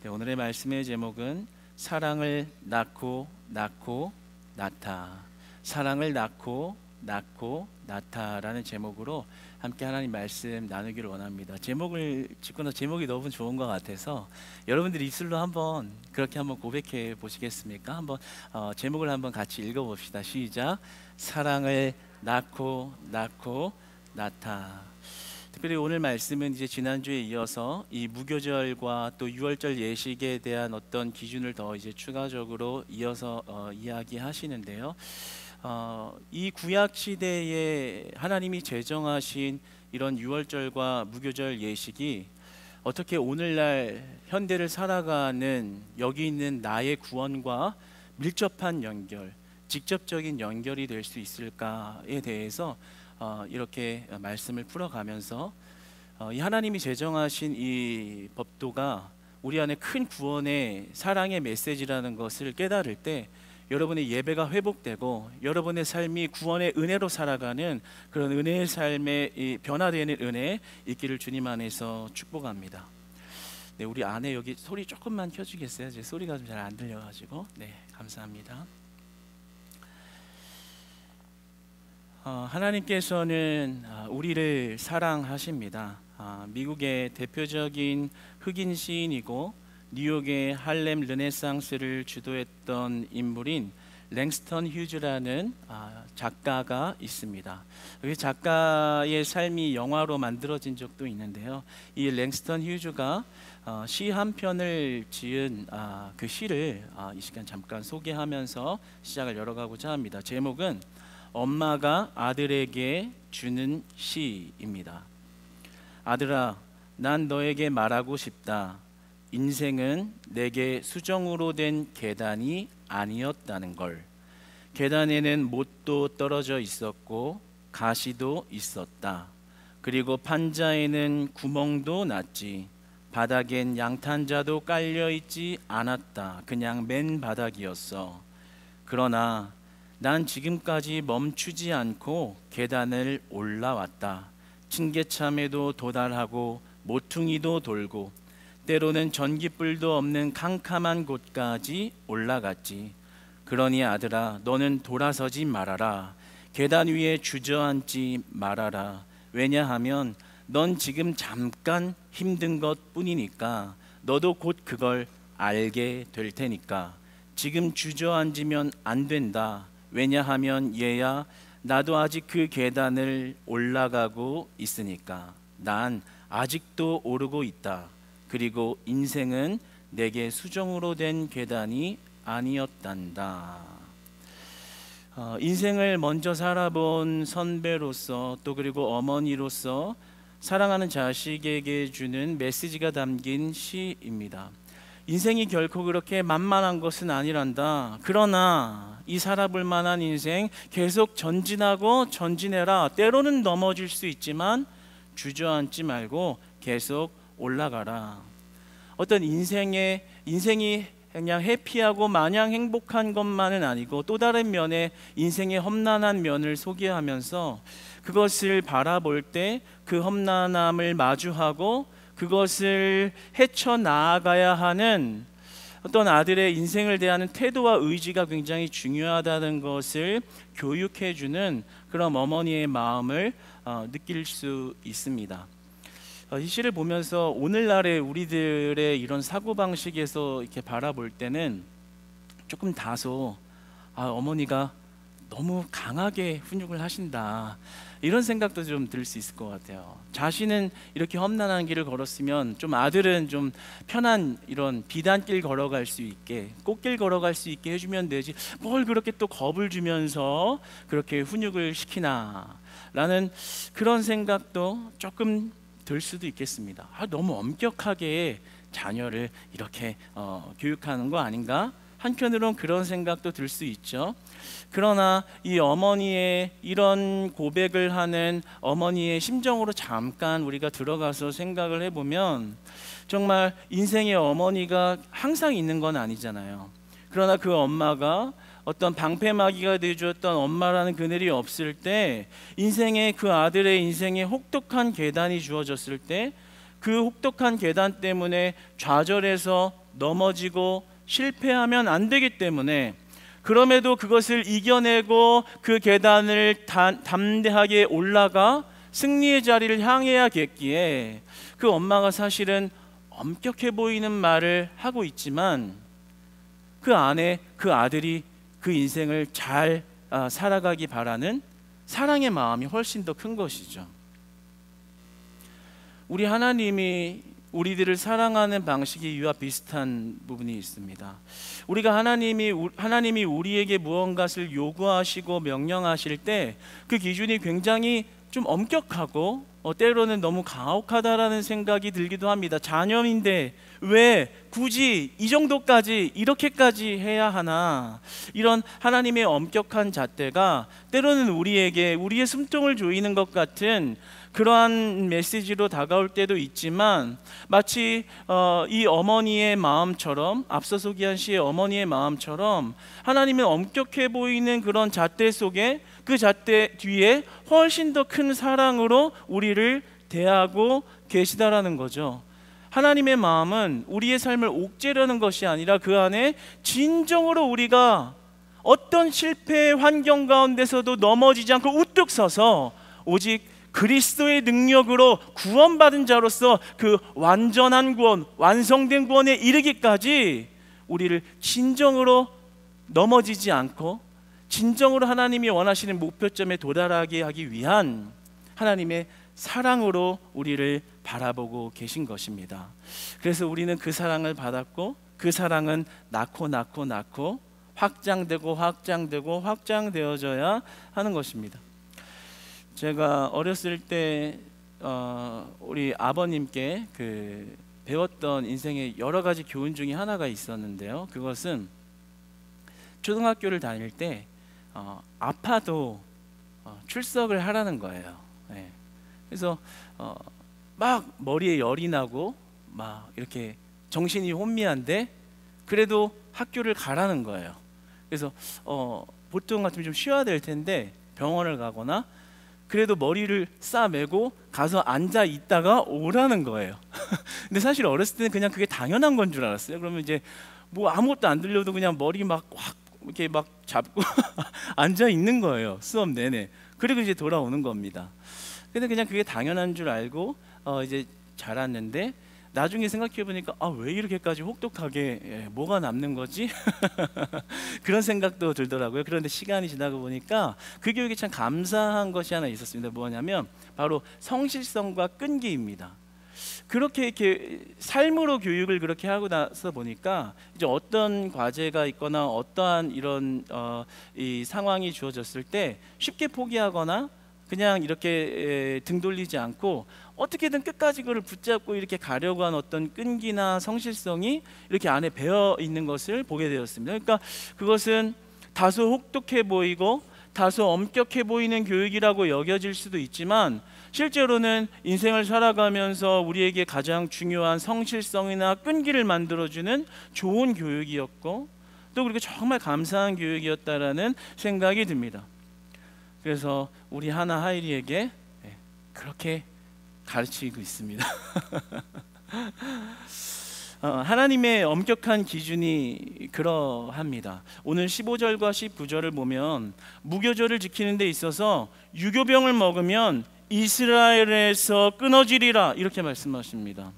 오늘의 말씀의 제목은 사랑을 낳고 낳다. 사랑을 낳고 낳다라는 제목으로 함께 하나님 말씀 나누기를 원합니다. 제목을 짓고 나서 제목이 너무 좋은 것 같아서 여러분들 입술로 한번 그렇게 한번 고백해 보시겠습니까? 한번 제목을 한번 같이 읽어봅시다. 시작. 사랑을 낳고 낳다. 특별히 오늘 말씀은 이제 지난주에 이어서 이 무교절과 또 유월절 예식에 대한 어떤 기준을 더 이제 추가적으로 이어서 이야기하시는데요. 이 구약 시대에 하나님이 제정하신 이런 유월절과 무교절 예식이 어떻게 오늘날 현대를 살아가는 여기 있는 나의 구원과 밀접한 연결, 직접적인 연결이 될 수 있을까에 대해서 이렇게 말씀을 풀어가면서 이 하나님이 제정하신 이 법도가 우리 안에 큰 구원의 사랑의 메시지라는 것을 깨달을 때 여러분의 예배가 회복되고 여러분의 삶이 구원의 은혜로 살아가는 그런 은혜의 삶에 이 변화되는 은혜 있기를 주님 안에서 축복합니다. 네, 우리 안에 여기 소리 조금만 켜주겠어요? 제 소리가 좀 잘 안 들려가지고. 네, 감사합니다. 하나님께서는 우리를 사랑하십니다. 미국의 대표적인 흑인 시인이고 뉴욕의 할렘 르네상스를 주도했던 인물인 랭스턴 휴즈라는 작가가 있습니다. 그 작가의 삶이 영화로 만들어진 적도 있는데요. 이 랭스턴 휴즈가 시 한 편을 지은 그 시를 이 시간 잠깐 소개하면서 시작을 열어가고자 합니다. 제목은 엄마가 아들에게 주는 시입니다. 아들아, 난 너에게 말하고 싶다. 인생은 내게 수정으로 된 계단이 아니었다는 걸. 계단에는 못도 떨어져 있었고 가시도 있었다. 그리고 판자에는 구멍도 났지. 바닥엔 양탄자도 깔려 있지 않았다. 그냥 맨 바닥이었어. 그러나 난 지금까지 멈추지 않고 계단을 올라왔다. 층계참에도 도달하고 모퉁이도 돌고 때로는 전깃불도 없는 캄캄한 곳까지 올라갔지. 그러니 아들아, 너는 돌아서지 말아라. 계단 위에 주저앉지 말아라. 왜냐하면 넌 지금 잠깐 힘든 것 뿐이니까. 너도 곧 그걸 알게 될 테니까. 지금 주저앉으면 안 된다. 왜냐하면 얘야, 나도 아직 그 계단을 올라가고 있으니까. 난 아직도 오르고 있다. 그리고 인생은 내게 수정으로 된 계단이 아니었단다. 인생을 먼저 살아본 선배로서 또 그리고 어머니로서 사랑하는 자식에게 주는 메시지가 담긴 시입니다. 인생이 결코 그렇게 만만한 것은 아니란다. 그러나 이 살아볼 만한 인생 계속 전진하고 전진해라. 때로는 넘어질 수 있지만 주저앉지 말고 계속 올라가라. 어떤 인생이 그냥 해피하고 마냥 행복한 것만은 아니고 또 다른 면에 인생의 험난한 면을 소개하면서 그것을 바라볼 때 그 험난함을 마주하고 그것을 헤쳐나아가야 하는 어떤 아들의 인생을 대하는 태도와 의지가 굉장히 중요하다는 것을 교육해주는 그런 어머니의 마음을 느낄 수 있습니다. 이 시를 보면서 오늘날의 우리들의 이런 사고방식에서 이렇게 바라볼 때는 조금 다소 어머니가 너무 강하게 훈육을 하신다, 이런 생각도 좀 들 수 있을 것 같아요. 자신은 이렇게 험난한 길을 걸었으면 좀 아들은 좀 편한 이런 비단길 걸어갈 수 있게, 꽃길 걸어갈 수 있게 해주면 되지 뭘 그렇게 또 겁을 주면서 그렇게 훈육을 시키나 라는 그런 생각도 조금 들 수도 있겠습니다. 너무 엄격하게 자녀를 이렇게 교육하는 거 아닌가? 한편으론 그런 생각도 들 수 있죠. 그러나 이 어머니의 이런 고백을 하는 어머니의 심정으로 잠깐 우리가 들어가서 생각을 해보면 정말 인생의 어머니가 항상 있는 건 아니잖아요. 그러나 그 엄마가 어떤 방패막이가 되어주었던 엄마라는 그늘이 없을 때, 인생의 그 아들의 인생에 혹독한 계단이 주어졌을 때 그 혹독한 계단 때문에 좌절해서 넘어지고 실패하면 안 되기 때문에, 그럼에도 그것을 이겨내고 그 계단을 담대하게 올라가 승리의 자리를 향해야겠기에 그 엄마가 사실은 엄격해 보이는 말을 하고 있지만 그 안에 그 아들이 그 인생을 잘 살아가기 바라는 사랑의 마음이 훨씬 더 큰 것이죠. 우리 하나님이 우리들을 사랑하는 방식이 이와 비슷한 부분이 있습니다. 우리가 하나님이 우리에게 무언가를 요구하시고 명령하실 때 그 기준이 굉장히 좀 엄격하고 때로는 너무 가혹하다라는 생각이 들기도 합니다. 자녀인데 왜 굳이 이 정도까지 이렇게까지 해야 하나, 이런 하나님의 엄격한 잣대가 때로는 우리에게 우리의 숨통을 조이는 것 같은 그러한 메시지로 다가올 때도 있지만, 마치 이 어머니의 마음처럼, 앞서 소개한 시의 어머니의 마음처럼 하나님의 엄격해 보이는 그런 잣대 속에, 그 잣대 뒤에 훨씬 더 큰 사랑으로 우리를 대하고 계시다라는 거죠. 하나님의 마음은 우리의 삶을 옥죄려는 것이 아니라 그 안에 진정으로 우리가 어떤 실패의 환경 가운데서도 넘어지지 않고 우뚝 서서 오직 그리스도의 능력으로 구원받은 자로서 그 완전한 구원, 완성된 구원에 이르기까지 우리를 진정으로 넘어지지 않고 진정으로 하나님이 원하시는 목표점에 도달하게 하기 위한 하나님의 사랑으로 우리를 바라보고 계신 것입니다. 그래서 우리는 그 사랑을 받았고 그 사랑은 낳고 확장되고 확장되어져야 하는 것입니다. 제가 어렸을 때 우리 아버님께 배웠던 인생의 여러 가지 교훈 중에 하나가 있었는데요. 그것은 초등학교를 다닐 때 아파도 출석을 하라는 거예요. 네. 그래서 막 머리에 열이 나고 막 이렇게 정신이 혼미한데 그래도 학교를 가라는 거예요. 그래서 보통 같으면 좀 쉬어야 될 텐데 병원을 가거나 그래도 머리를 싸매고 가서 앉아 있다가 오라는 거예요. 근데 사실 어렸을 때는 그냥 그게 당연한 건 줄 알았어요. 그러면 이제 뭐 아무것도 안 들려도 그냥 머리 막 확 이렇게 막 잡고 앉아 있는 거예요. 수업 내내. 그리고 이제 돌아오는 겁니다. 근데 그냥 그게 당연한 줄 알고 이제 자랐는데, 나중에 생각해 보니까 왜 이렇게까지 혹독하게 뭐가 남는 거지? 그런 생각도 들더라고요. 그런데 시간이 지나고 보니까 그 교육이 참 감사한 것이 하나 있었습니다. 뭐냐면 바로 성실성과 끈기입니다. 그렇게 이렇게 삶으로 교육을 그렇게 하고 나서 보니까 이제 어떤 과제가 있거나 어떠한 이런 이 상황이 주어졌을 때 쉽게 포기하거나 그냥 이렇게 등 돌리지 않고 어떻게든 끝까지 그걸 붙잡고 이렇게 가려고 하는 어떤 끈기나 성실성이 이렇게 안에 배어 있는 것을 보게 되었습니다. 그러니까 그것은 다소 혹독해 보이고 다소 엄격해 보이는 교육이라고 여겨질 수도 있지만, 실제로는 인생을 살아가면서 우리에게 가장 중요한 성실성이나 끈기를 만들어주는 좋은 교육이었고, 또 그리고 정말 감사한 교육이었다라는 생각이 듭니다. 그래서 우리 하나 하이리에게 그렇게 가르치고 있습니다. 하나님의 엄격한 기준이 그러합니다. 오늘 15절과 19절을 보면 무교절을 지키는 데 있어서 유교병을 먹으면 이스라엘에서 끊어지리라, 이렇게 말씀하십니다.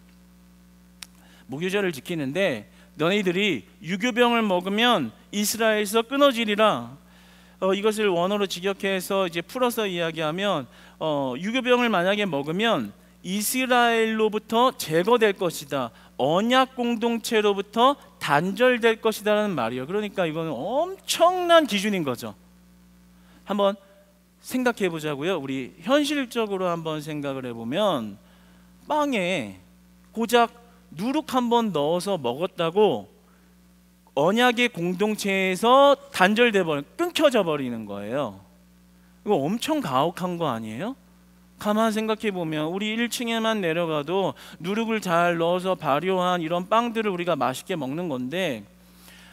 무교절을 지키는데 너희들이 유교병을 먹으면 이스라엘에서 끊어지리라. 이것을 원어로 직역해서 이제 풀어서 이야기하면 유교병을 만약에 먹으면 이스라엘로부터 제거될 것이다, 언약 공동체로부터 단절될 것이다라는 말이에요. 그러니까 이거는 엄청난 기준인 거죠. 한번 생각해 보자고요. 우리 현실적으로 한번 생각을 해보면 빵에 고작 누룩 한번 넣어서 먹었다고 언약의 공동체에서 단절돼 버려, 끊겨져 버리는 거예요. 이거 엄청 가혹한 거 아니에요? 가만 생각해 보면 우리 1층에만 내려가도 누룩을 잘 넣어서 발효한 이런 빵들을 우리가 맛있게 먹는 건데,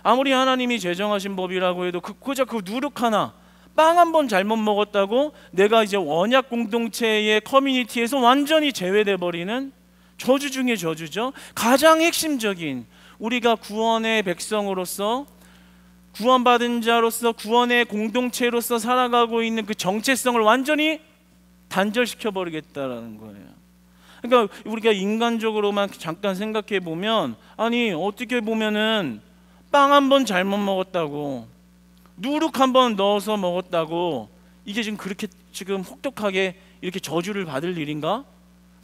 아무리 하나님이 제정하신 법이라고 해도 고작 그 누룩 하나, 빵 한 번 잘못 먹었다고 내가 이제 언약 공동체의 커뮤니티에서 완전히 제외돼 버리는 저주 중에 저주죠. 가장 핵심적인 우리가 구원의 백성으로서, 구원받은 자로서, 구원의 공동체로서 살아가고 있는 그 정체성을 완전히 단절시켜 버리겠다라는 거예요. 그러니까 우리가 인간적으로만 잠깐 생각해 보면, 아니 어떻게 보면은 빵 한 번 잘못 먹었다고, 누룩 한 번 넣어서 먹었다고 이게 지금 그렇게 지금 혹독하게 이렇게 저주를 받을 일인가?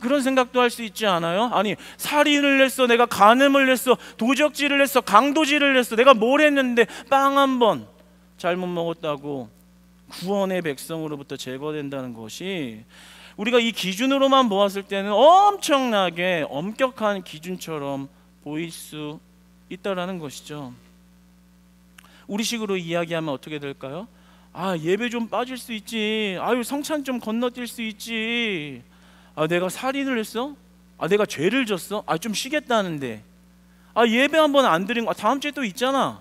그런 생각도 할 수 있지 않아요? 아니 살인을 했어, 내가 간음을 했어, 도적질을 했어, 강도질을 했어, 내가 뭘 했는데 빵 한 번 잘못 먹었다고 구원의 백성으로부터 제거된다는 것이, 우리가 이 기준으로만 보았을 때는 엄청나게 엄격한 기준처럼 보일 수 있다라는 것이죠. 우리식으로 이야기하면 어떻게 될까요? 아, 예배 좀 빠질 수 있지, 아유 성찬 좀 건너뛸 수 있지, 아 내가 살인을 했어? 아 내가 죄를 졌어? 아 좀 쉬겠다는데, 아 예배 한번 안 드린 거, 다음 주에 또 있잖아.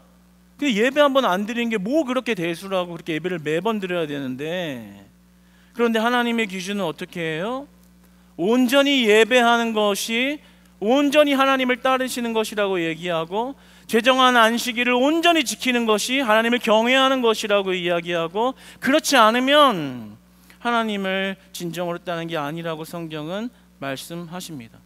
근데 예배 한번 안 드린 게 뭐 그렇게 대수라고 그렇게 예배를 매번 드려야 되는데. 그런데 하나님의 기준은 어떻게 해요? 온전히 예배하는 것이 온전히 하나님을 따르시는 것이라고 얘기하고, 제정한 안식일을 온전히 지키는 것이 하나님을 경외하는 것이라고 이야기하고, 그렇지 않으면 하나님을 진정으로 따르는 게 아니라고 성경은 말씀하십니다.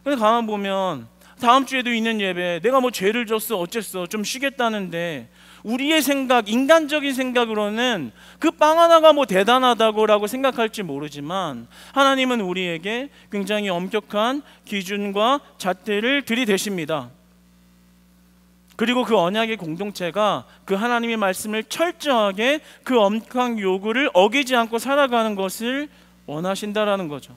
근데 가만 보면 다음 주에도 있는 예배, 내가 뭐 죄를 졌어 어쨌어 좀 쉬겠다는데, 우리의 생각, 인간적인 생각으로는 그 빵 하나가 뭐 대단하다고라고 생각할지 모르지만, 하나님은 우리에게 굉장히 엄격한 기준과 잣대를 들이대십니다. 그리고 그 언약의 공동체가 그 하나님의 말씀을 철저하게 그 엄격한 요구를 어기지 않고 살아가는 것을 원하신다라는 거죠.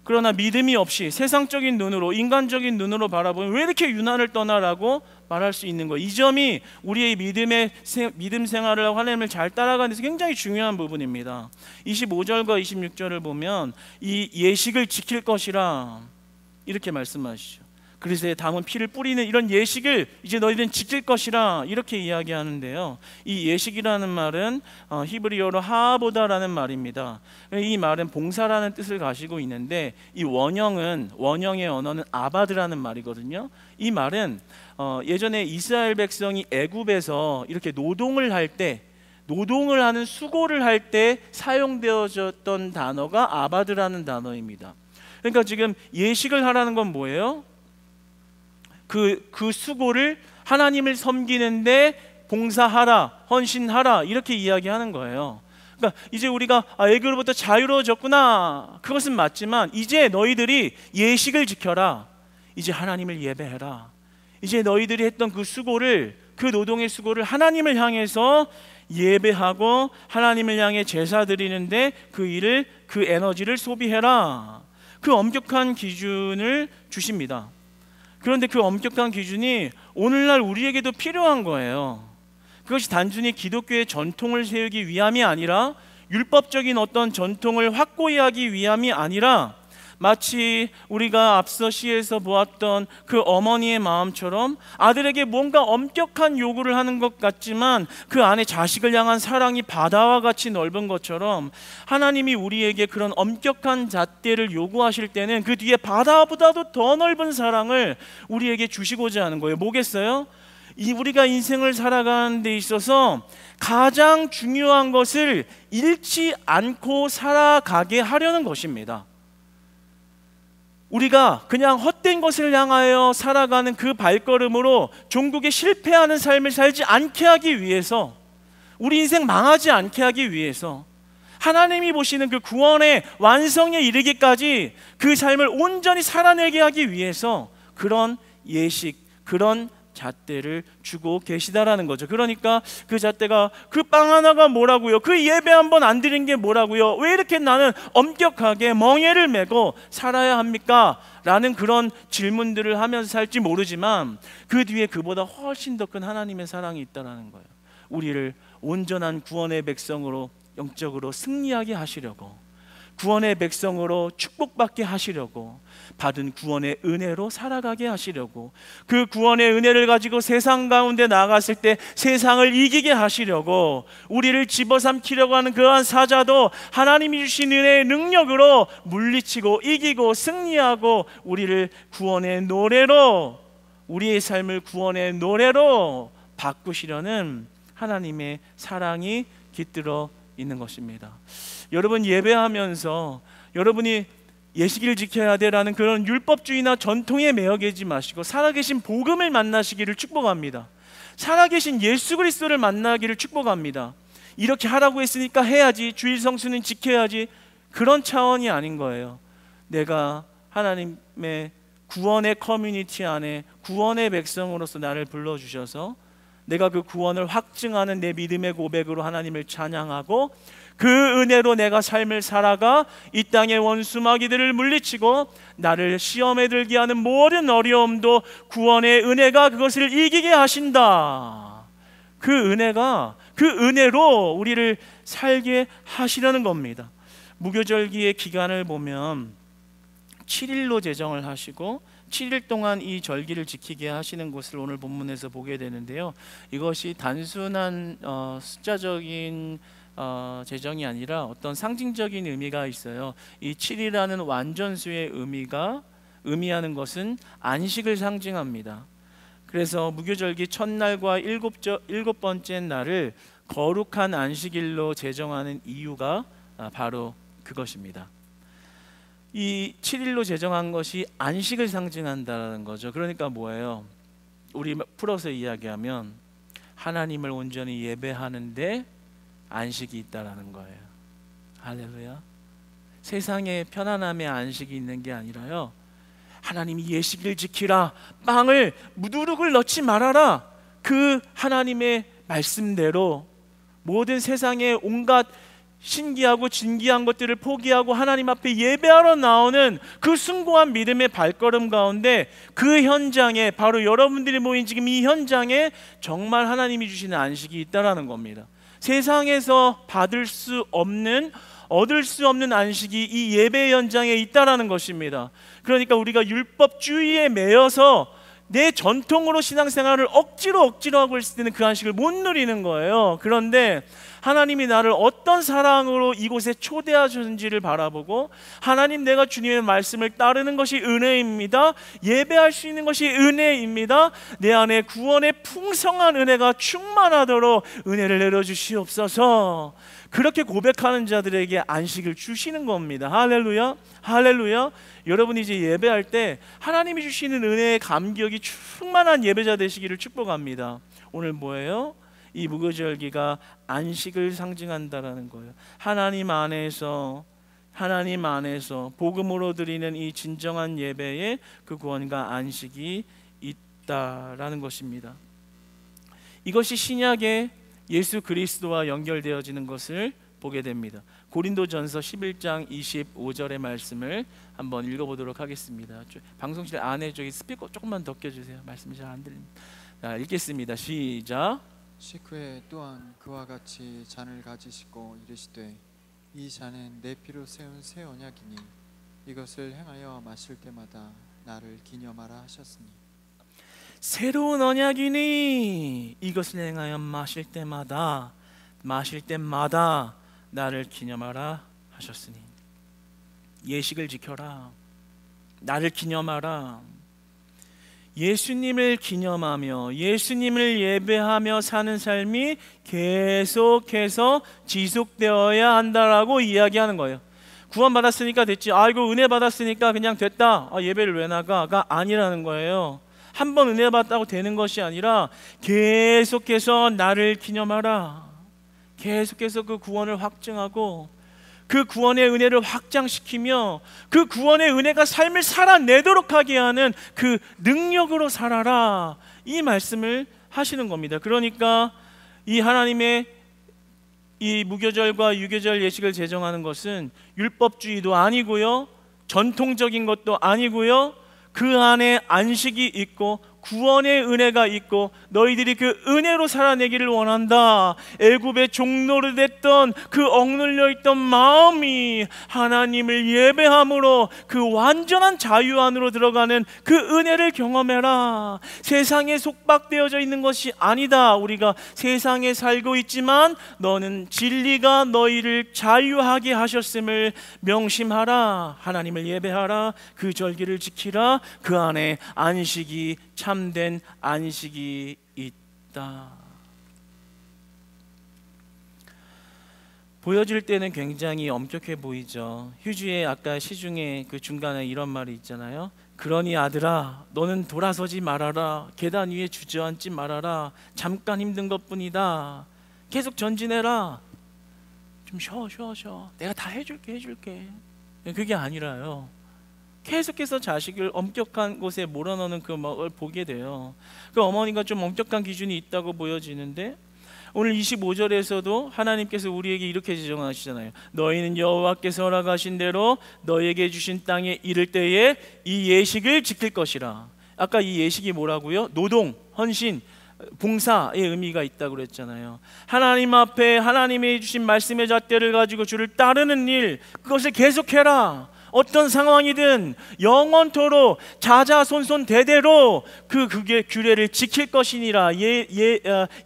그러나 믿음이 없이 세상적인 눈으로, 인간적인 눈으로 바라보면 왜 이렇게 유난을 떠나라고 말할 수 있는 거예요. 이 점이 우리의 믿음 생활을 하고 하나님을 잘 따라가는 데서 굉장히 중요한 부분입니다. 25절과 26절을 보면 이 예식을 지킬 것이라 이렇게 말씀하시죠. 그리스도의 담은 피를 뿌리는 이런 예식을 이제 너희들은 지킬 것이라 이렇게 이야기하는데요. 이 예식이라는 말은 히브리어로 하보다라는 말입니다. 이 말은 봉사라는 뜻을 가지고 있는데, 이 원형의 언어는 아바드라는 말이거든요. 이 말은 예전에 이스라엘 백성이 애굽에서 이렇게 노동을 하는 수고를 할 때 사용되어졌던 단어가 아바드라는 단어입니다. 그러니까 지금 예식을 하라는 건 뭐예요? 그 수고를 하나님을 섬기는데 봉사하라, 헌신하라 이렇게 이야기하는 거예요. 그러니까 이제 우리가 애굽으로부터 자유로워졌구나, 그것은 맞지만 이제 너희들이 예식을 지켜라, 이제 하나님을 예배해라, 이제 너희들이 했던 그 수고를, 그 노동의 수고를 하나님을 향해서 예배하고 하나님을 향해 제사 드리는데 그 일을, 그 에너지를 소비해라, 그 엄격한 기준을 주십니다. 그런데 그 엄격한 기준이 오늘날 우리에게도 필요한 거예요. 그것이 단순히 기독교의 전통을 세우기 위함이 아니라, 율법적인 어떤 전통을 확고히 하기 위함이 아니라, 마치 우리가 앞서 시에서 보았던 그 어머니의 마음처럼 아들에게 뭔가 엄격한 요구를 하는 것 같지만 그 안에 자식을 향한 사랑이 바다와 같이 넓은 것처럼, 하나님이 우리에게 그런 엄격한 잣대를 요구하실 때는 그 뒤에 바다보다도 더 넓은 사랑을 우리에게 주시고자 하는 거예요. 뭐겠어요? 우리가 인생을 살아가는 데 있어서 가장 중요한 것을 잃지 않고 살아가게 하려는 것입니다. 우리가 그냥 헛된 것을 향하여 살아가는 그 발걸음으로 종국에 실패하는 삶을 살지 않게 하기 위해서, 우리 인생 망하지 않게 하기 위해서, 하나님이 보시는 그 구원의 완성에 이르기까지 그 삶을 온전히 살아내게 하기 위해서 그런 예식, 그런 잣대를 주고 계시다라는 거죠. 그러니까 그 잣대가, 그 빵 하나가 뭐라고요? 그 예배 한번 안 드린 게 뭐라고요? 왜 이렇게 나는 엄격하게 멍에를 메고 살아야 합니까? 라는 그런 질문들을 하면서 살지 모르지만, 그 뒤에 그보다 훨씬 더 큰 하나님의 사랑이 있다는 거예요. 우리를 온전한 구원의 백성으로 영적으로 승리하게 하시려고, 구원의 백성으로 축복받게 하시려고, 받은 구원의 은혜로 살아가게 하시려고, 그 구원의 은혜를 가지고 세상 가운데 나갔을 때 세상을 이기게 하시려고, 우리를 집어삼키려고 하는 그러한 사자도 하나님이 주신 은혜의 능력으로 물리치고 이기고 승리하고 우리를 구원의 노래로 우리의 삶을 구원의 노래로 바꾸시려는 하나님의 사랑이 깃들어 있는 것입니다. 여러분, 예배하면서 여러분이 예식일 지켜야 돼라는 그런 율법주의나 전통에 매여 계지 마시고 살아계신 복음을 만나시기를 축복합니다. 살아계신 예수 그리스도를 만나기를 축복합니다. 이렇게 하라고 했으니까 해야지, 주일 성수는 지켜야지, 그런 차원이 아닌 거예요. 내가 하나님의 구원의 커뮤니티 안에 구원의 백성으로서 나를 불러주셔서 내가 그 구원을 확증하는 내 믿음의 고백으로 하나님을 찬양하고 그 은혜로 내가 삶을 살아가 이 땅의 원수 마귀들을 물리치고 나를 시험에 들게 하는 모든 어려움도 구원의 은혜가 그것을 이기게 하신다. 그 은혜가, 그 은혜로 우리를 살게 하시려는 겁니다. 무교절기의 기간을 보면 7일로 제정을 하시고 7일 동안 이 절기를 지키게 하시는 것을 오늘 본문에서 보게 되는데요. 이것이 단순한 숫자적인 제정이 아니라 어떤 상징적인 의미가 있어요. 이 7이라는 완전수의 의미하는 것은 안식을 상징합니다. 그래서 무교절기 첫날과 일곱 번째 날을 거룩한 안식일로 제정하는 이유가 바로 그것입니다. 이 7일로 제정한 것이 안식을 상징한다는 거죠. 그러니까 뭐예요? 우리 풀어서 이야기하면 하나님을 온전히 예배하는데 안식이 있다라는 거예요. 할렐루야. 세상에 편안함의 안식이 있는 게 아니라요, 하나님이 예식일 지키라, 빵을 무두룩을 넣지 말아라, 그 하나님의 말씀대로 모든 세상의 온갖 신기하고 진기한 것들을 포기하고 하나님 앞에 예배하러 나오는 그 숭고한 믿음의 발걸음 가운데 그 현장에, 바로 여러분들이 모인 지금 이 현장에 정말 하나님이 주시는 안식이 있다라는 겁니다. 세상에서 얻을 수 없는 안식이 이 예배 현장에 있다라는 것입니다. 그러니까 우리가 율법주의에 매여서 내 전통으로 신앙생활을 억지로 하고 있을 때는 그 안식을 못 누리는 거예요. 그런데 하나님이 나를 어떤 사랑으로 이곳에 초대하셨는지를 바라보고, 하나님, 내가 주님의 말씀을 따르는 것이 은혜입니다, 예배할 수 있는 것이 은혜입니다, 내 안에 구원의 풍성한 은혜가 충만하도록 은혜를 내려주시옵소서, 그렇게 고백하는 자들에게 안식을 주시는 겁니다. 할렐루야, 할렐루야. 여러분이 이제 예배할 때 하나님이 주시는 은혜의 감격이 충만한 예배자 되시기를 축복합니다. 오늘 뭐예요? 이 무교절기가 안식을 상징한다라는 거예요. 하나님 안에서 복음으로 드리는 이 진정한 예배에 그 구원과 안식이 있다라는 것입니다. 이것이 신약의 예수 그리스도와 연결되어지는 것을 보게 됩니다. 고린도전서 11장 25절의 말씀을 한번 읽어보도록 하겠습니다. 방송실 안에 저기 스피커 조금만 더 껴주세요. 말씀이 잘 안 들립니다. 자, 읽겠습니다. 시작. 식후에 또한 그와 같이 잔을 가지시고 이르시되 이 잔은 내 피로 세운 새 언약이니 이것을 행하여 마실 때마다 나를 기념하라 하셨으니. 새로운 언약이니 이것을 행하여 마실 때마다 나를 기념하라 하셨으니. 예식을 지켜라, 나를 기념하라. 예수님을 기념하며 예수님을 예배하며 사는 삶이 계속해서 지속되어야 한다라고 이야기하는 거예요. 구원받았으니까 됐지, 아이고 은혜 받았으니까 그냥 됐다, 예배를 왜 나가가 아니라는 거예요. 한 번 은혜 받았다고 되는 것이 아니라 계속해서 나를 기념하라, 계속해서 그 구원을 확증하고 그 구원의 은혜를 확장시키며 그 구원의 은혜가 삶을 살아내도록 하게 하는 그 능력으로 살아라, 이 말씀을 하시는 겁니다. 그러니까 이 하나님의 이 무교절과 유교절 예식을 제정하는 것은 율법주의도 아니고요, 전통적인 것도 아니고요, 그 안에 안식이 있고 구원의 은혜가 있고 너희들이 그 은혜로 살아내기를 원한다. 애굽의 종노릇 했던 그 억눌려 있던 마음이 하나님을 예배함으로 그 완전한 자유 안으로 들어가는 그 은혜를 경험해라. 세상에 속박되어져 있는 것이 아니다. 우리가 세상에 살고 있지만 너는 진리가 너희를 자유하게 하셨음을 명심하라. 하나님을 예배하라. 그 절기를 지키라. 그 안에 안식이 참된 안식이 있다. 보여질 때는 굉장히 엄격해 보이죠. 휴지에 아까 시중에 그 중간에 이런 말이 있잖아요. 그러니 아들아, 너는 돌아서지 말아라. 계단 위에 주저앉지 말아라. 잠깐 힘든 것뿐이다. 계속 전진해라. 좀 쉬어. 내가 다 해줄게. 그게 아니라요. 계속해서 자식을 엄격한 곳에 몰아넣는 그 걸 보게 돼요. 그 어머니가 좀 엄격한 기준이 있다고 보여지는데, 오늘 25절에서도 하나님께서 우리에게 이렇게 지정하시잖아요. 너희는 여호와께서 허락하신 대로 너희에게 주신 땅에 이를 때에 이 예식을 지킬 것이라. 아까 이 예식이 뭐라고요? 노동, 헌신, 봉사의 의미가 있다고 그랬잖아요. 하나님 앞에 하나님이 주신 말씀의 잣대를 가지고 주를 따르는 일, 그것을 계속해라. 어떤 상황이든 영원토록 자자손손 대대로 그게 규례를 지킬 것이니라.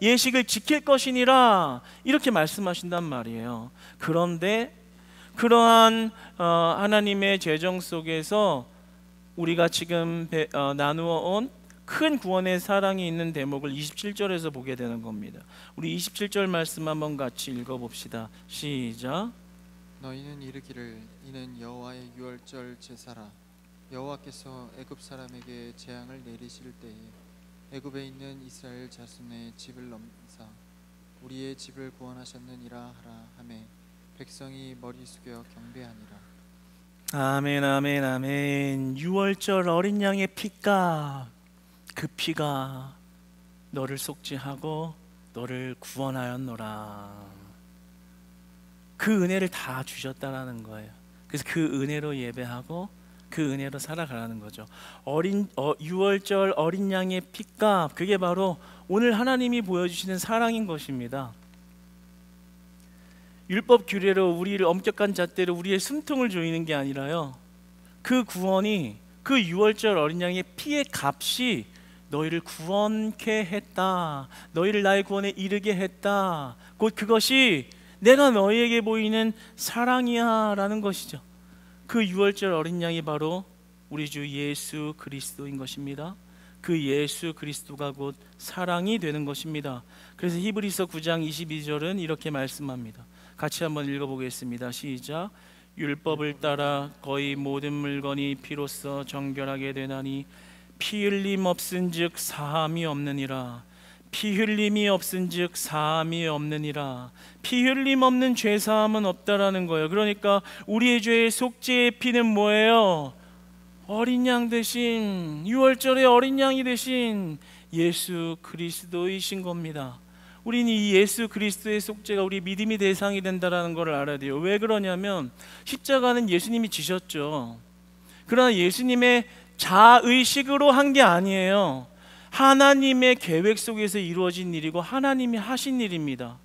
예식을 지킬 것이니라. 이렇게 말씀하신단 말이에요. 그런데 그러한 하나님의 재정 속에서 우리가 지금 나누어 온 큰 구원의 사랑이 있는 대목을 27절에서 보게 되는 겁니다. 우리 27절 말씀 한번 같이 읽어봅시다. 시작. 너희는 이르기를 이는 여호와의 유월절 제사라. 여호와께서 애굽 사람에게 재앙을 내리실 때에 애굽에 있는 이스라엘 자손의 집을 넘사 우리의 집을 구원하셨느니라 하라 하매 백성이 머리 숙여 경배하니라. 아멘. 유월절 어린 양의 피값, 그 피가 너를 속죄하고 너를 구원하였노라. 그 은혜를 다 주셨다라는 거예요. 그래서 그 은혜로 예배하고 그 은혜로 살아가라는 거죠. 유월절 어린 양의 피값, 그게 바로 오늘 하나님이 보여주시는 사랑인 것입니다. 율법 규례로 우리를 엄격한 잣대로 우리의 숨통을 조이는 게 아니라요, 그 구원이, 그 유월절 어린 양의 피의 값이 너희를 구원케 했다. 너희를 나의 구원에 이르게 했다. 곧 그것이 내가 너희에게 보이는 사랑이야 라는 것이죠. 그 유월절 어린 양이 바로 우리 주 예수 그리스도인 것입니다. 그 예수 그리스도가 곧 사랑이 되는 것입니다. 그래서 히브리서 9장 22절은 이렇게 말씀합니다. 같이 한번 읽어보겠습니다. 시작. 율법을 따라 거의 모든 물건이 피로써 정결하게 되나니 피 흘림 없은즉 사함이 없느니라. 피 흘림이 없은즉 사함이 없느니라. 피 흘림 없는 죄 사함은 없다라는 거예요. 그러니까 우리의 죄의 속죄의 피는 뭐예요? 어린 양 대신, 유월절의 어린 양이 대신 예수 그리스도이신 겁니다. 우리는 이 예수 그리스도의 속죄가 우리 믿음의 대상이 된다라는 것을 알아야 돼요. 왜 그러냐면 십자가는 예수님이 지셨죠. 그러나 예수님의 자의식으로 한 게 아니에요. 하나님의 계획 속에서 이루어진 일이고 하나님이 하신 일입니다.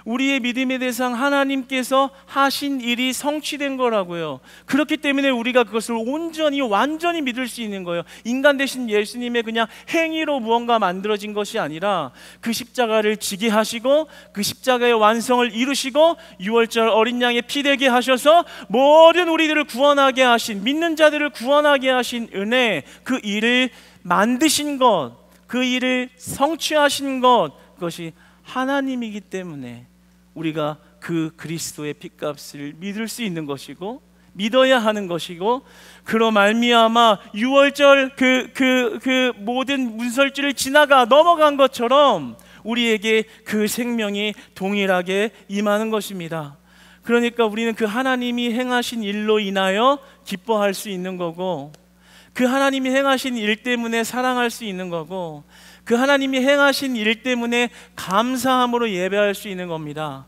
우리의 믿음의 대상 하나님께서 하신 일이 성취된 거라고요. 그렇기 때문에 우리가 그것을 온전히 완전히 믿을 수 있는 거예요. 인간 대신 예수님의 그냥 행위로 무언가 만들어진 것이 아니라 그 십자가를 지게 하시고 그 십자가의 완성을 이루시고 유월절 어린 양의 피 되게 하셔서 모든 우리들을 구원하게 하신, 믿는 자들을 구원하게 하신 은혜, 그 일을 만드신 것, 그 일을 성취하신 것, 그것이 하나님이기 때문에 우리가 그 그리스도의 핏값을 믿을 수 있는 것이고 믿어야 하는 것이고, 그로 말미암아 유월절 그 모든 문설주를 지나가 넘어간 것처럼 우리에게 그 생명이 동일하게 임하는 것입니다. 그러니까 우리는 그 하나님이 행하신 일로 인하여 기뻐할 수 있는 거고, 그 하나님이 행하신 일 때문에 사랑할 수 있는 거고, 그 하나님이 행하신 일 때문에 감사함으로 예배할 수 있는 겁니다.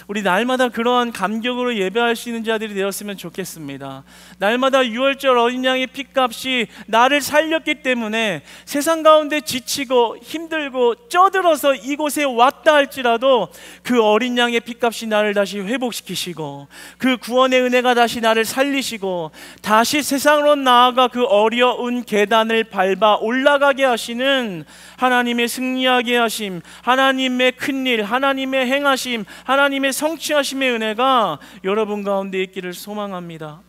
우리 날마다 그러한 감격으로 예배할 수 있는 자들이 되었으면 좋겠습니다. 날마다 유월절 어린 양의 핏값이 나를 살렸기 때문에 세상 가운데 지치고 힘들고 쪄들어서 이곳에 왔다 할지라도 그 어린 양의 핏값이 나를 다시 회복시키시고 그 구원의 은혜가 다시 나를 살리시고 다시 세상으로 나아가 그 어려운 계단을 밟아 올라가게 하시는 하나님의 승리하게 하심, 하나님의 큰일, 하나님의 행하심, 하나님의 성취하심의 은혜가 여러분 가운데 있기를 소망합니다.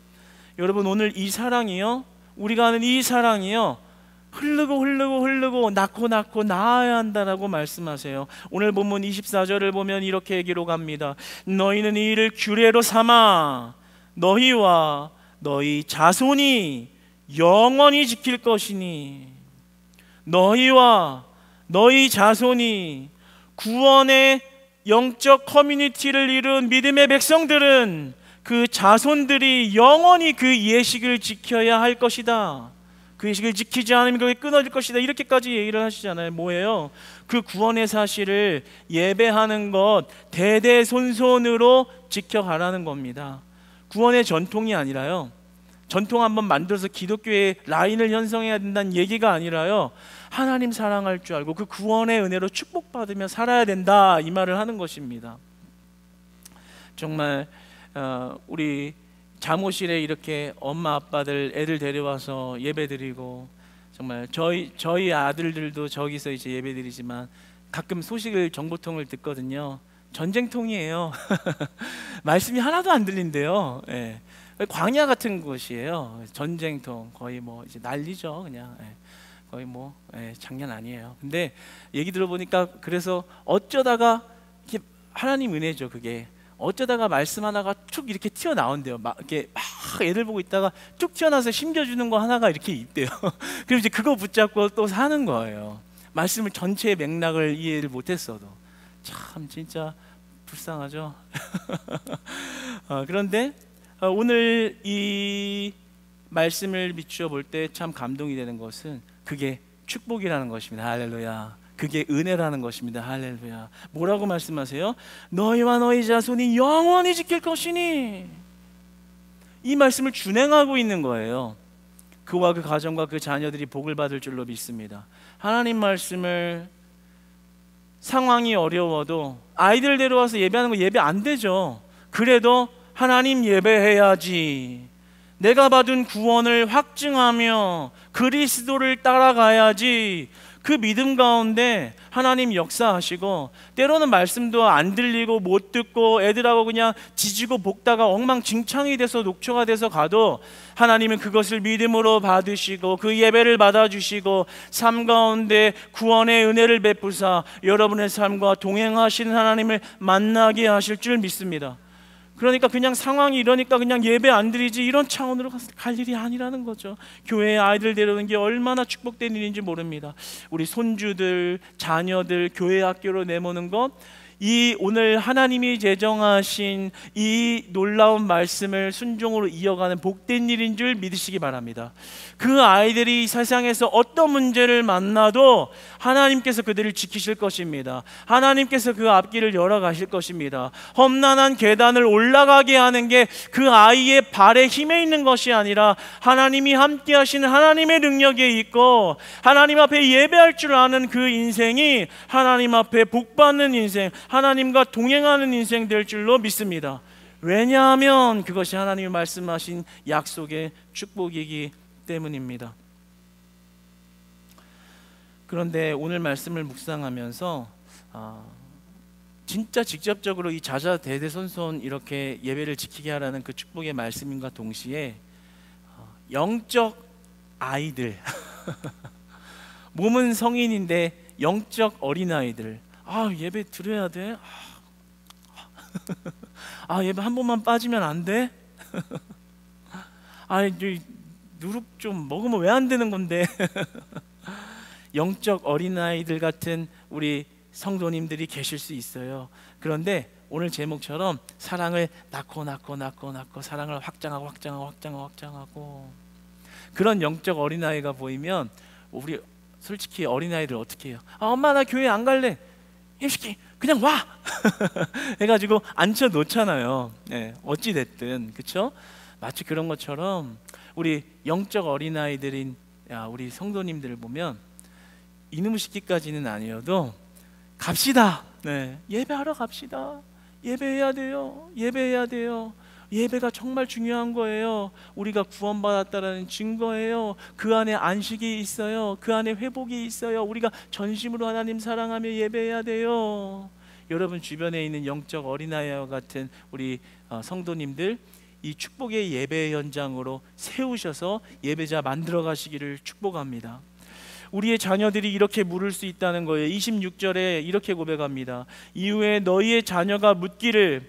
여러분, 오늘 이 사랑이요, 우리가 아는 이 사랑이요, 흐르고 낳고 낳아야 한다라고 말씀하세요. 오늘 본문 24절을 보면 이렇게 기록합니다. 너희는 이 일을 규례로 삼아 너희와 너희 자손이 영원히 지킬 것이니, 너희와 너희 자손이, 구원의 영적 커뮤니티를 이룬 믿음의 백성들은 그 자손들이 영원히 그 예식을 지켜야 할 것이다. 그 예식을 지키지 않으면 그게 끊어질 것이다. 이렇게까지 얘기를 하시잖아요. 뭐예요? 그 구원의 사실을 예배하는 것 대대손손으로 지켜가라는 겁니다. 구원의 전통이 아니라요, 전통 한번 만들어서 기독교의 라인을 형성해야 된다는 얘기가 아니라요, 하나님 사랑할 줄 알고 그 구원의 은혜로 축복받으며 살아야 된다, 이 말을 하는 것입니다. 정말 우리 잠옷실에 이렇게 엄마 아빠들 애들 데려와서 예배드리고, 정말 저희 아들들도 저기서 이제 예배드리지만 가끔 소식을, 정보통을 듣거든요. 전쟁통이에요. 말씀이 하나도 안 들린대요. 예. 광야 같은 곳이에요. 전쟁통, 거의 뭐 이제 난리죠, 그냥. 예. 거의 뭐 장난 아니에요. 근데 얘기 들어보니까 그래서 어쩌다가 하나님 은혜죠. 그게 어쩌다가 말씀 하나가 툭 이렇게 튀어나온대요. 막 이렇게 막 애들 보고 있다가 툭 튀어나와서 심겨주는 거 하나가 이렇게 있대요. 그럼 이제 그거 붙잡고 또 사는 거예요. 말씀을 전체의 맥락을 이해를 못했어도. 참 진짜 불쌍하죠. 그런데 오늘 이 말씀을 비추어 볼 때 참 감동이 되는 것은 그게 축복이라는 것입니다. 할렐루야. 그게 은혜라는 것입니다. 할렐루야. 뭐라고 말씀하세요? 너희와 너희 자손이 영원히 지킬 것이니, 이 말씀을 준행하고 있는 거예요. 그와 그 가정과 그 자녀들이 복을 받을 줄로 믿습니다. 하나님 말씀을 상황이 어려워도 아이들 데려와서 예배하는 거 예배 안 되죠. 그래도 하나님 예배해야지, 내가 받은 구원을 확증하며 그리스도를 따라가야지, 그 믿음 가운데 하나님 역사하시고, 때로는 말씀도 안 들리고 못 듣고 애들하고 그냥 지지고 볶다가 엉망진창이 돼서 녹초가 돼서 가도 하나님은 그것을 믿음으로 받으시고 그 예배를 받아주시고 삶 가운데 구원의 은혜를 베푸사 여러분의 삶과 동행하시는 하나님을 만나게 하실 줄 믿습니다. 그러니까 그냥 상황이 이러니까 그냥 예배 안 드리지, 이런 차원으로 갈 일이 아니라는 거죠. 교회에 아이들 데려오는 게 얼마나 축복된 일인지 모릅니다. 우리 손주들, 자녀들 교회 학교로 내모는 것, 이 오늘 하나님이 제정하신 이 놀라운 말씀을 순종으로 이어가는 복된 일인 줄 믿으시기 바랍니다. 그 아이들이 세상에서 어떤 문제를 만나도 하나님께서 그들을 지키실 것입니다. 하나님께서 그 앞길을 열어가실 것입니다. 험난한 계단을 올라가게 하는 게 그 아이의 발에 힘에 있는 것이 아니라 하나님이 함께 하시는 하나님의 능력에 있고, 하나님 앞에 예배할 줄 아는 그 인생이 하나님 앞에 복받는 인생, 하나님과 동행하는 인생 될 줄로 믿습니다. 왜냐하면 그것이 하나님이 말씀하신 약속의 축복이기 때문입니다. 그런데 오늘 말씀을 묵상하면서 진짜 직접적으로 이 자자 대대손손 이렇게 예배를 지키게 하라는 그 축복의 말씀인과 동시에 영적 아이들 몸은 성인인데 영적 어린아이들, 예배 드려야 돼? 예배 한 번만 빠지면 안 돼? 누룩 좀 먹으면 왜 안 되는 건데? 영적 어린아이들 같은 우리 성도님들이 계실 수 있어요. 그런데 오늘 제목처럼 사랑을 낳고 사랑을 확장하고 그런 영적 어린아이가 보이면 우리 솔직히 어린아이들 어떻게 해요? 엄마 나 교회 안 갈래. 임시키 그냥 와 해가지고 앉혀 놓잖아요. 어찌됐든 그렇죠? 마치 그런 것처럼 우리 영적 어린아이들인 우리 성도님들을 보면 이놈의 시기까지는 아니어도 갑시다. 예배하러 갑시다. 예배해야 돼요. 예배가 정말 중요한 거예요. 우리가 구원받았다라는 증거예요. 그 안에 안식이 있어요. 그 안에 회복이 있어요. 우리가 전심으로 하나님 사랑하며 예배해야 돼요. 여러분 주변에 있는 영적 어린아이와 같은 우리 성도님들, 이 축복의 예배 현장으로 세우셔서 예배자 만들어 가시기를 축복합니다. 우리의 자녀들이 이렇게 물을 수 있다는 거예요. 26절에 이렇게 고백합니다. 이후에 너희의 자녀가 묻기를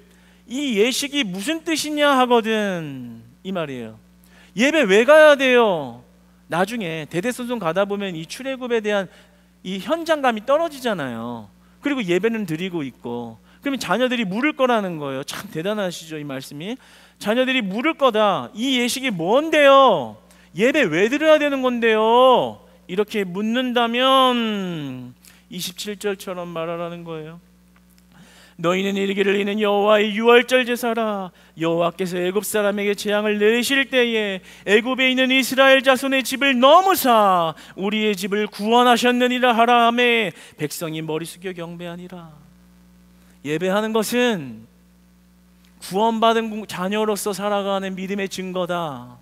이 예식이 무슨 뜻이냐 하거든. 이 말이에요. 예배 왜 가야 돼요? 나중에 대대손손 가다 보면 이 출애굽에 대한 이 현장감이 떨어지잖아요. 그리고 예배는 드리고 있고, 그러면 자녀들이 물을 거라는 거예요. 참 대단하시죠, 이 말씀이. 자녀들이 물을 거다. 이 예식이 뭔데요? 예배 왜 드려야 되는 건데요? 이렇게 묻는다면 27절처럼 말하라는 거예요. 너희는 이르기를 이는 여호와의 유월절 제사라. 여호와께서 애굽 사람에게 재앙을 내리실 때에 애굽에 있는 이스라엘 자손의 집을 넘으사 우리의 집을 구원하셨느니라 하라 하매 백성이 머리 숙여 경배하니라. 예배하는 것은 구원받은 자녀로서 살아가는 믿음의 증거다.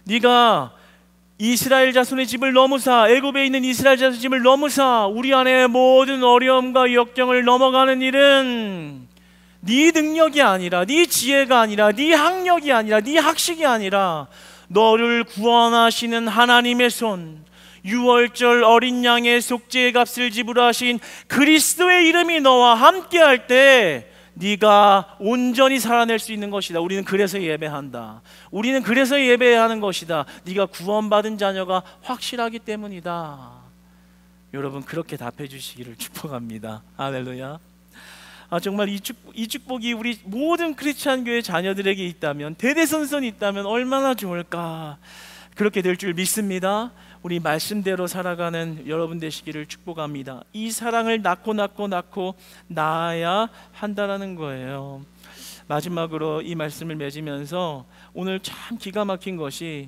네가 이스라엘 자손의 집을 넘으사, 애굽에 있는 이스라엘 자손의 집을 넘으사 우리 안에 모든 어려움과 역경을 넘어가는 일은 네 능력이 아니라, 네 지혜가 아니라, 네 학력이 아니라, 네 학식이 아니라 너를 구원하시는 하나님의 손, 유월절 어린 양의 속죄의 값을 지불하신 그리스도의 이름이 너와 함께할 때 네가 온전히 살아낼 수 있는 것이다. 우리는 그래서 예배한다. 우리는 그래서 예배하는 것이다. 네가 구원받은 자녀가 확실하기 때문이다. 여러분 그렇게 답해 주시기를 축복합니다. 할렐루야. 정말 이 축복이 우리 모든 크리스찬 교회 자녀들에게 있다면, 대대손손 있다면 얼마나 좋을까. 그렇게 될 줄 믿습니다. 우리 말씀대로 살아가는 여러분 되시기를 축복합니다. 이 사랑을 낳고 낳아야 한다라는 거예요. 마지막으로 이 말씀을 맺으면서 오늘 참 기가 막힌 것이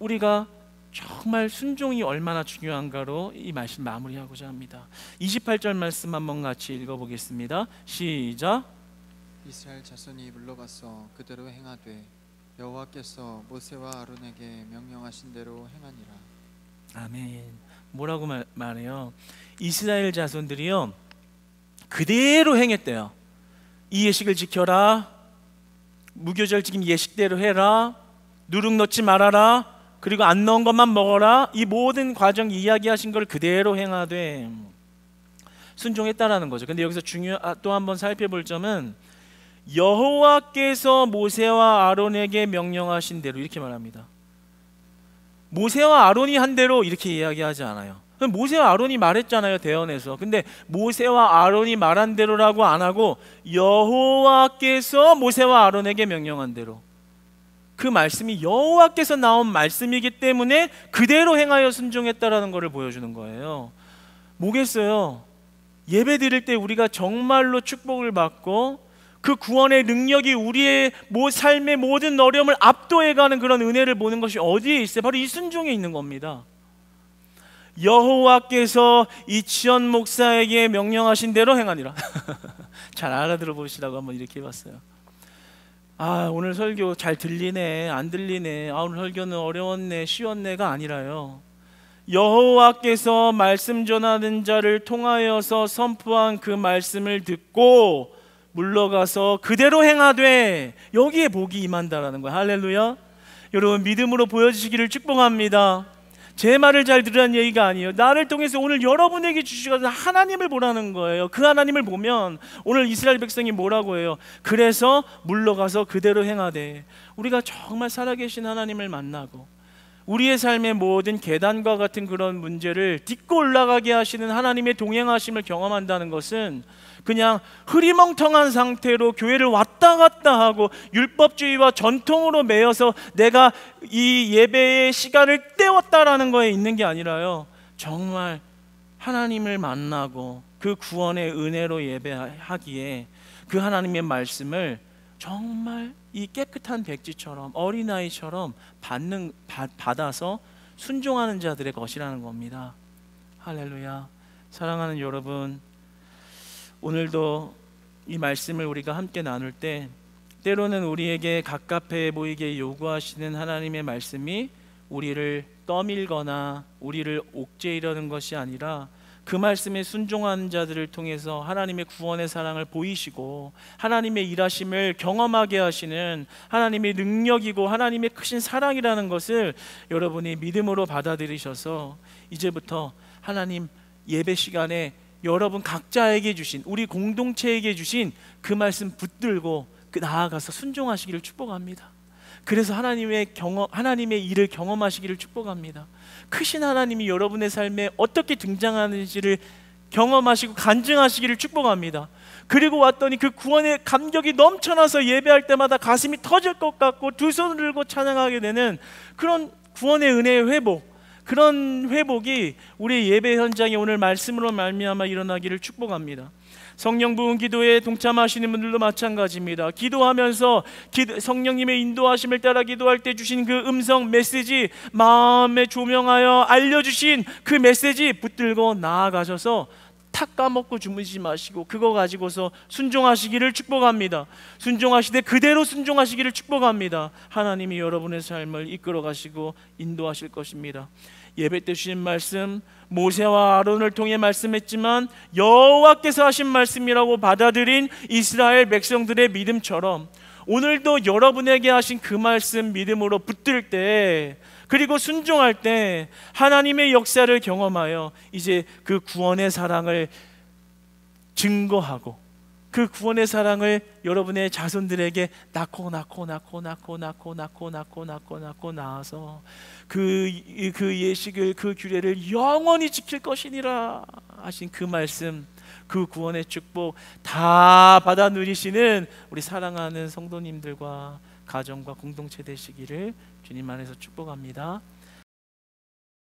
우리가 정말 순종이 얼마나 중요한가로 이 말씀 마무리하고자 합니다. 28절 말씀 한번 같이 읽어보겠습니다. 시작. 이스라엘 자손이 물러가서 그대로 행하되 여호와께서 모세와 아론에게 명령하신 대로 행하니라. 아멘. 뭐라고 말해요? 이스라엘 자손들이요 그대로 행했대요. 이 예식을 지켜라, 무교절 지금 예식대로 해라, 누룩 넣지 말아라, 그리고 안 넣은 것만 먹어라. 이 모든 과정 이야기하신 걸 그대로 행하되 순종했다라는 거죠. 근데 여기서 또 한번 살펴볼 점은 여호와께서 모세와 아론에게 명령하신 대로 이렇게 말합니다. 모세와 아론이 한 대로 이렇게 이야기하지 않아요. 모세와 아론이 말했잖아요, 대언에서. 근데 모세와 아론이 말한 대로라고 안 하고 여호와께서 모세와 아론에게 명령한 대로, 그 말씀이 여호와께서 나온 말씀이기 때문에 그대로 행하여 순종했다라는 것을 보여주는 거예요. 뭐겠어요? 예배 드릴 때 우리가 정말로 축복을 받고 그 구원의 능력이 우리의 삶의 모든 어려움을 압도해가는 그런 은혜를 보는 것이 어디에 있어요? 바로 이 순종에 있는 겁니다. 여호와께서 이치현 목사에게 명령하신 대로 행하니라. 잘 알아들어 보시라고 한번 이렇게 해봤어요. 오늘 설교 잘 들리네, 안 들리네, 오늘 설교는 어려웠네, 쉬웠네가 아니라요, 여호와께서 말씀 전하는 자를 통하여서 선포한 그 말씀을 듣고 물러가서 그대로 행하되 여기에 복이 임한다라는 거예요. 할렐루야. 여러분 믿음으로 보여주시기를 축복합니다. 제 말을 잘 들으라는 얘기가 아니에요. 나를 통해서 오늘 여러분에게 주시는 하나님을 보라는 거예요. 그 하나님을 보면 오늘 이스라엘 백성이 뭐라고 해요? 그래서 물러가서 그대로 행하되, 우리가 정말 살아계신 하나님을 만나고 우리의 삶의 모든 계단과 같은 그런 문제를 딛고 올라가게 하시는 하나님의 동행하심을 경험한다는 것은 그냥 흐리멍텅한 상태로 교회를 왔다 갔다 하고 율법주의와 전통으로 매여서 내가 이 예배의 시간을 때웠다라는 거에 있는 게 아니라요, 정말 하나님을 만나고 그 구원의 은혜로 예배하기에 그 하나님의 말씀을 정말 이 깨끗한 백지처럼 어린아이처럼 받아서 순종하는 자들의 것이라는 겁니다. 할렐루야. 사랑하는 여러분, 오늘도 이 말씀을 우리가 함께 나눌 때 때로는 우리에게 갑갑해 보이게 요구하시는 하나님의 말씀이 우리를 떠밀거나 우리를 옥죄이려는 것이 아니라 그 말씀에 순종한 자들을 통해서 하나님의 구원의 사랑을 보이시고 하나님의 일하심을 경험하게 하시는 하나님의 능력이고 하나님의 크신 사랑이라는 것을 여러분이 믿음으로 받아들이셔서 이제부터 하나님 예배 시간에 여러분 각자에게 주신, 우리 공동체에게 주신 그 말씀 붙들고 나아가서 순종하시기를 축복합니다. 그래서 하나님의 일을 경험하시기를 축복합니다. 크신 하나님이 여러분의 삶에 어떻게 등장하는지를 경험하시고 간증하시기를 축복합니다. 그리고 왔더니 그 구원의 감격이 넘쳐나서 예배할 때마다 가슴이 터질 것 같고 두 손을 들고 찬양하게 되는 그런 구원의 은혜의 회복, 그런 회복이 우리 예배 현장에 오늘 말씀으로 말미암아 일어나기를 축복합니다. 성령 부은 기도에 동참하시는 분들도 마찬가지입니다. 기도하면서 성령님의 인도하심을 따라 기도할 때 주신 그 음성 메시지, 마음에 조명하여 알려주신 그 메시지 붙들고 나아가셔서 탁 까먹고 주무시지 마시고 그거 가지고서 순종하시기를 축복합니다. 순종하시되 그대로 순종하시기를 축복합니다. 하나님이 여러분의 삶을 이끌어 가시고 인도하실 것입니다. 예배 때 주신 말씀, 모세와 아론을 통해 말씀했지만 여호와께서 하신 말씀이라고 받아들인 이스라엘 백성들의 믿음처럼 오늘도 여러분에게 하신 그 말씀 믿음으로 붙들 때, 그리고 순종할 때 하나님의 역사를 경험하여 이제 그 구원의 사랑을 증거하고 그 구원의 사랑을 여러분의 자손들에게 낳고 낳아서 그 예식을, 그 규례를 영원히 지킬 것이니라 하신 그 말씀, 그 구원의 축복 다 받아 누리시는 우리 사랑하는 성도님들과 가정과 공동체 되시기를 주님 안에서 축복합니다.